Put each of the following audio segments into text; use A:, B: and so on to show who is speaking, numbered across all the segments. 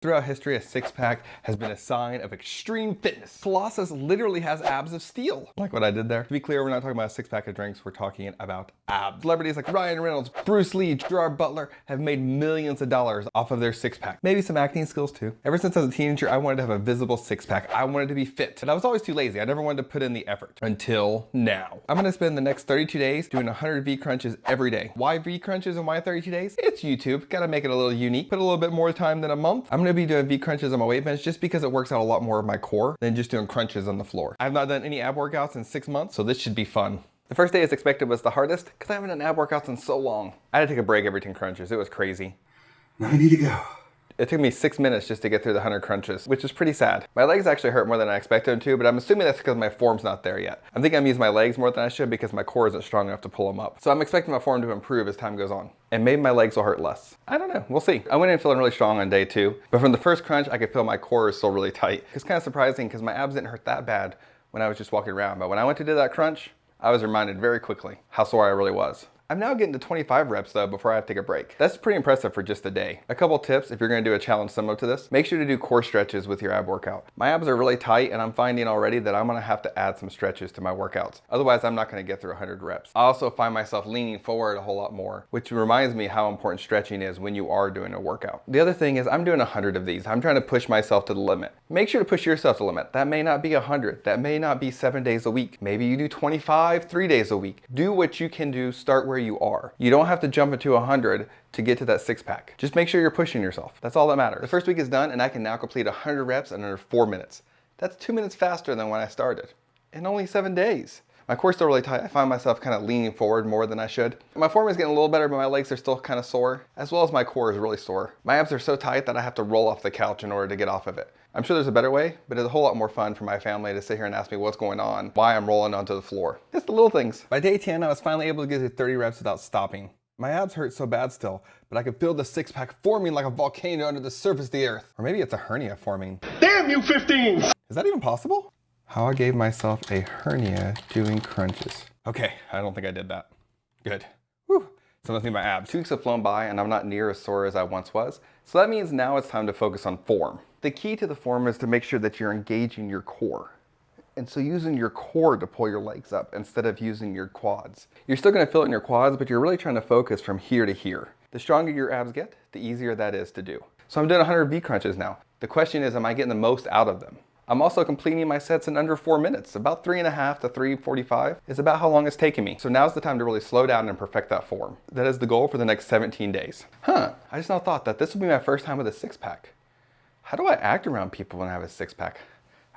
A: Throughout history, a six-pack has been a sign of extreme fitness. Colossus literally has abs of steel. Like what I did there. To be clear, we're not talking about a six-pack of drinks, we're talking about abs. Celebrities like Ryan Reynolds, Bruce Lee, Gerard Butler have made millions of dollars off of their six-pack. Maybe some acting skills too. Ever since I was a teenager, I wanted to have a visible six-pack. I wanted to be fit, but I was always too lazy. I never wanted to put in the effort until now. I'm gonna spend the next 32 days doing 100 V crunches every day. Why V crunches and why 32 days? It's YouTube. Gotta make it a little unique. Put a little bit more time than a month. I'm gonna be doing V crunches on my weight bench just because it works out a lot more of my core than just doing crunches on the floor. I've not done any ab workouts in 6 months, so this should be fun. The first day as expected was the hardest because I haven't done ab workouts in so long. I had to take a break every 10 crunches. It was crazy.
B: 90 to go.
A: It took me 6 minutes just to get through the 100 crunches, which is pretty sad. My legs actually hurt more than I expected them to, but I'm assuming that's because my form's not there yet. I'm thinking I'm using my legs more than I should because my core isn't strong enough to pull them up. So I'm expecting my form to improve as time goes on. And maybe my legs will hurt less. I don't know, we'll see. I went in feeling really strong on day 2, but from the first crunch, I could feel my core is still really tight. It's kind of surprising because my abs didn't hurt that bad when I was just walking around, but when I went to do that crunch, I was reminded very quickly how sore I really was. I'm now getting to 25 reps though before I have to take a break. That's pretty impressive for just a day. A couple tips if you're gonna do a challenge similar to this, make sure to do core stretches with your ab workout. My abs are really tight and I'm finding already that I'm gonna have to add some stretches to my workouts. Otherwise, I'm not gonna get through 100 reps. I also find myself leaning forward a whole lot more, which reminds me how important stretching is when you are doing a workout. The other thing is I'm doing 100 of these. I'm trying to push myself to the limit. Make sure to push yourself to the limit. That may not be 100. That may not be 7 days a week. Maybe you do 25, 3 days a week. Do what you can do, start where you are. You don't have to jump into 100 to get to that six-pack. Just make sure you're pushing yourself. That's all that matters. The first week is done and I can now complete 100 reps in under 4 minutes. That's 2 minutes faster than when I started in only 7 days. My core's still really tight. I find myself kind of leaning forward more than I should. My form is getting a little better, but my legs are still kind of sore, as well as my core is really sore. My abs are so tight that I have to roll off the couch in order to get off of it. I'm sure there's a better way, but it's a whole lot more fun for my family to sit here and ask me what's going on, why I'm rolling onto the floor. Just the little things. By day 10, I was finally able to get to 30 reps without stopping. My abs hurt so bad still, but I could feel the six-pack forming like a volcano under the surface of the earth. Or maybe it's a hernia forming.
B: Damn you 15!
A: Is that even possible? How I gave myself a hernia doing crunches. Okay, I don't think I did that. Good. Whew. So must be my abs. 2 weeks have flown by and I'm not near as sore as I once was. So that means now it's time to focus on form. The key to the form is to make sure that you're engaging your core. And so using your core to pull your legs up instead of using your quads. You're still gonna feel it in your quads, but you're really trying to focus from here to here. The stronger your abs get, the easier that is to do. So I'm doing 100 V crunches now. The question is, am I getting the most out of them? I'm also completing my sets in under 4 minutes. About 3.5 to 3:45 is about how long it's taken me. So now's the time to really slow down and perfect that form. That is the goal for the next 17 days. I just now thought that this will be my first time with a six-pack. How do I act around people when I have a six-pack?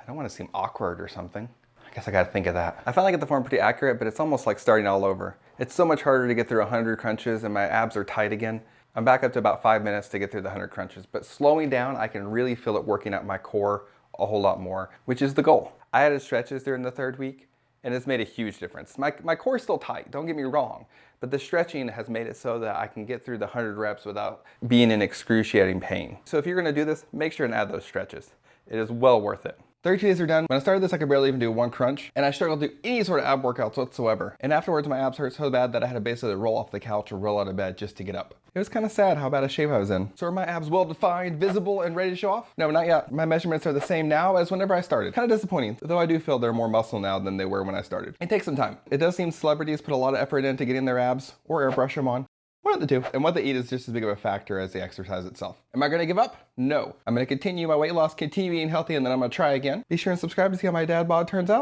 A: I don't want to seem awkward or something. I guess I gotta think of that. I finally get the form pretty accurate, but it's almost like starting all over. It's so much harder to get through 100 crunches and my abs are tight again. I'm back up to about 5 minutes to get through the 100 crunches, but slowing down, I can really feel it working out my core a whole lot more, which is the goal. I added stretches during the 3rd week and it's made a huge difference. My core is still tight, don't get me wrong, but the stretching has made it so that I can get through the 100 reps without being in excruciating pain. So if you're gonna do this, make sure and add those stretches. It is well worth it. 32 days are done. When I started this, I could barely even do 1 crunch, and I struggled to do any sort of ab workouts whatsoever. And afterwards, my abs hurt so bad that I had to basically roll off the couch or roll out of bed just to get up. It was kind of sad how bad a shape I was in. So are my abs well defined, visible, and ready to show off? No, not yet. My measurements are the same now as whenever I started. Kind of disappointing, though I do feel they're more muscle now than they were when I started. It takes some time. It does seem celebrities put a lot of effort into getting their abs or airbrush them on. One of the two. And what they eat is just as big of a factor as the exercise itself. Am I gonna give up? No. I'm gonna continue my weight loss, continue eating healthy, and then I'm gonna try again. Be sure and subscribe to see how my dad bod turns out.